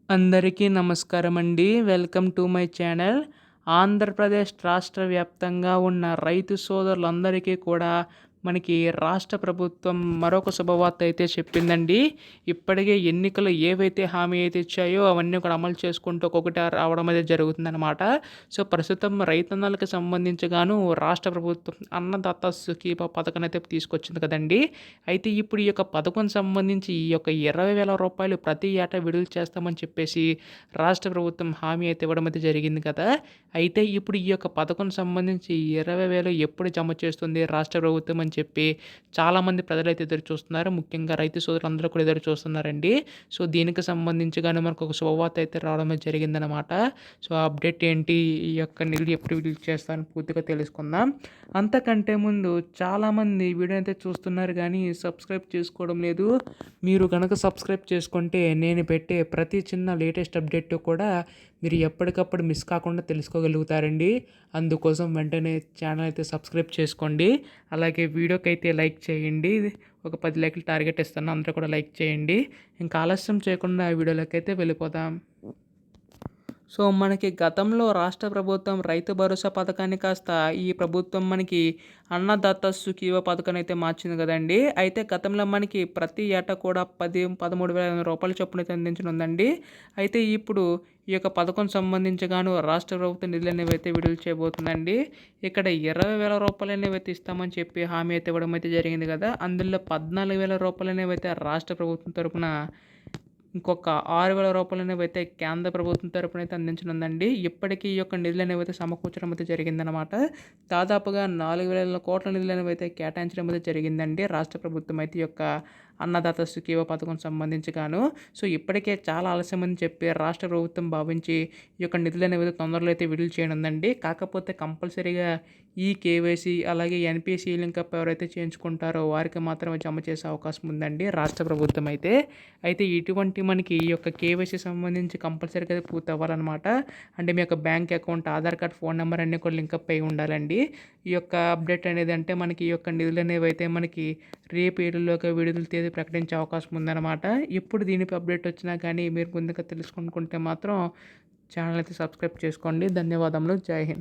అందరికీ నమస్కారం అండి. Welcome to my channel. Andhra Pradesh రాష్ట్ర వ్యాప్తంగా ఉన్న రైతు సోదరులందరికీ కూడా మనకి రాష్ట్ర ప్రభుత్వం మరొక శుభవార్త అయితే చెప్పిందండి. ఇప్పటికే ఎన్నికలు ఏవైతే హామీ అయితే ఇచ్చాయో అవన్నీ కూడా అమలు చేసుకుంటూ ఒక్కొక్కటి రావడం అయితే జరుగుతుందనమాట. సో, ప్రస్తుతం రైతన్నలకి సంబంధించి గాను రాష్ట్ర ప్రభుత్వం అన్నదాత సుఖీభవ పథకం అయితే తీసుకొచ్చింది కదండీ. అయితే ఇప్పుడు ఈ యొక్క పథకం సంబంధించి ఈ యొక్క 20,000 రూపాయలు ప్రతి ఏటా విడుదల చేస్తామని చెప్పేసి రాష్ట్ర ప్రభుత్వం హామీ అయితే ఇవ్వడం అయితే జరిగింది కదా! అయితే ఇప్పుడు ఈ యొక్క పథకం సంబంధించి 20,000 ఎప్పుడు జమ చేస్తుంది రాష్ట్ర ప్రభుత్వం అని చెప్పి చాలామంది ప్రజలైతే ఎదురు చూస్తున్నారు. ముఖ్యంగా రైతు సోదరులందరూ కూడా ఎదురు చూస్తున్నారండి. సో, దీనికి సంబంధించి గాను మనకు ఒక శుభవార్త అయితే రావడం జరిగిందనమాట. సో, ఆ అప్డేట్ ఏంటి? ఈ యొక్క నిధులు ఎప్పుడు విడుదల చేస్తారని పూర్తిగా తెలుసుకుందాం. అంతకంటే ముందు చాలామంది వీడియో అయితే చూస్తున్నారు కానీ సబ్స్క్రైబ్ చేసుకోవడం లేదు. మీరు గనక సబ్స్క్రైబ్ చేసుకుంటే నేను పెట్టే ప్రతి చిన్న లేటెస్ట్ అప్డేట్ కూడా మీరు ఎప్పటికప్పుడు మిస్ కాకుండా తెలుసుకోగలుగుతారండి. అందుకోసం వెంటనే ఛానల్ అయితే సబ్స్క్రైబ్ చేసుకోండి. అలాగే వీడియోకి అయితే లైక్ చేయండి. ఒక 10 లైక్లు టార్గెట్ ఇస్తాను. అందరూ కూడా లైక్ చేయండి. ఇంకా ఆలస్యం చేయకుండా వీడియోలోకి అయితే వెళ్ళిపోదాం. సో, మనకి గతంలో రాష్ట్ర ప్రభుత్వం రైతు భరోసా పథకాన్ని కాస్త ఈ ప్రభుత్వం మనకి అన్నదాత సుఖీభవ పథకం అయితే మార్చింది కదండీ. అయితే గతంలో మనకి ప్రతి ఏటా కూడా 13,000 రూపాయల చొప్పున అయితే అందించనుందండి. అయితే ఇప్పుడు ఈ యొక్క పథకం సంబంధించి గాను రాష్ట్ర ప్రభుత్వం నిధులు అనేవి అయితే విడుదల చేయబోతుందండి. ఇక్కడ 20,000 రూపాయలు అనేవి అయితే ఇస్తామని చెప్పి హామీ అయితే ఇవ్వడం అయితే జరిగింది కదా! అందులో 14,000 రూపాయలు అనేవి అయితే రాష్ట్ర ప్రభుత్వం తరపున, ఇంకొక 6,000 రూపాయలు అనేవి అయితే కేంద్ర ప్రభుత్వం తరపున అయితే అందించనుందండి. ఇప్పటికీ ఈ యొక్క నిధులు అనేవి అయితే సమకూర్చడం అయితే జరిగిందనమాట. దాదాపుగా 4,000 కోట్ల నిధులు అనేవి అయితే కేటాయించడం అయితే జరిగిందండి రాష్ట్ర ప్రభుత్వం అయితే ఈ యొక్క అన్నదాత సుఖీభవ పథకం సంబంధించి గాను. సో, ఇప్పటికే చాలా ఆలస్యం అని చెప్పి రాష్ట్ర ప్రభుత్వం భావించి ఈ యొక్క నిధులు అనేవి తొందరలో అయితే విడుదల చేయనుందండి. కాకపోతే కంపల్సరీగా ఈ కేవైసీ అలాగే ఎన్‌పీసీ లింకప్ ఎవరైతే చేయించుకుంటారో వారికి మాత్రమే జమ చేసే అవకాశం ఉందండి రాష్ట్ర ప్రభుత్వం అయితే. అయితే ఇటువంటి మనకి ఈ యొక్క కేవైసీ సంబంధించి కంపల్సరీగా అయితే పూర్తి అవ్వాలన్నమాట. అంటే మీ యొక్క bank account, Aadhaar card, phone number అన్నీ కూడా లింకప్ అయి ఉండాలండి. ఈ యొక్క అప్డేట్ అనేది అంటే మనకి ఈ యొక్క నిధులు అనేవి అయితే మనకి రేపు ఏడులోగా విడుదల తేదీ ప్రకటించే అవకాశం ఉందన్నమాట. ఎప్పుడు దీనిపై అప్డేట్ వచ్చినా కానీ మీరు ముందుగా తెలుసుకుంటే మాత్రం ఛానల్ అయితే సబ్స్క్రైబ్ చేసుకోండి. ధన్యవాదములు. జై హింద్.